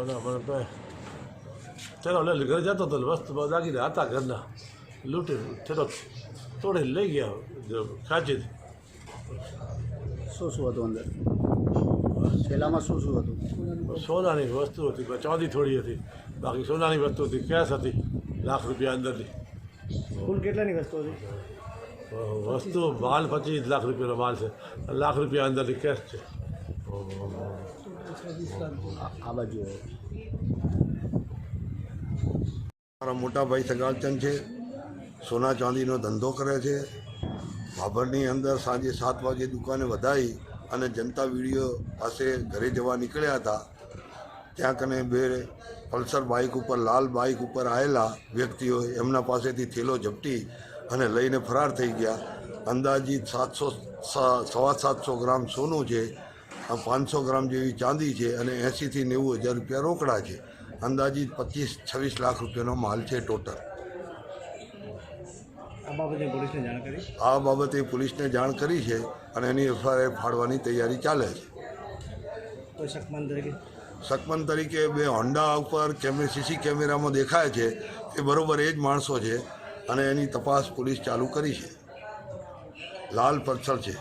મને તો ચલો લે ઘરે જતો હતો વસ્તુ દાગીને હતા ઘરના લૂંટી ચલો તોડી લઈ ગયા ખાંચી શું હતું અંદર થેલામાં શું હતું? સોનાની વસ્તુ હતી ચાંદી થોડી હતી બાકી સોનાની વસ્તુ હતી કેશ હતી ₹1,00,000 અંદરની કુલ કેટલાની વસ્તુ હતી? વસ્તુ માલ ₹25,00,000 માલ છે ₹1,00,000 અંદરની કેશ છે. આ બાજુ મારા મોટા ભાઈ સગાલચંદ છે. સોના ચાંદીનો ધંધો કરે છે. ભાભરની અંદર સાંજે 7 વાગે દુકાને વધારી અને જનતા વિડીયો પાસે ઘરે જવા નીકળ્યા હતા. ત્યાં કને બે પલ્સર બાઇક ઉપર લાલ બાઇક ઉપર આવેલા વ્યક્તિઓ એમના પાસેથી થેલો ઝપટી અને લઈને ફરાર થઈ ગયા. અંદાજિત 700-750 ગ્રામ સોનું છે, 500 ગ્રામ જેવી ચાંદી છે અને 80,000 થી 90,000 રૂપિયા રોકડા છે. અંદાજિત 25-26 લાખ રૂપિયાનો માલ છે ટોટલ. આ બાબતે પોલીસને જાણ કરી છે અને એની FIR ફાડવાની તૈયારી ચાલે છે. શકમન તરીકે 2 હોન્ડા ઉપર CC કેમેરામાં દેખાય છે એ બરોબર એ જ માણસો છે અને એની તપાસ પોલીસ ચાલુ કરી છે. લાલ પર્સલ છે.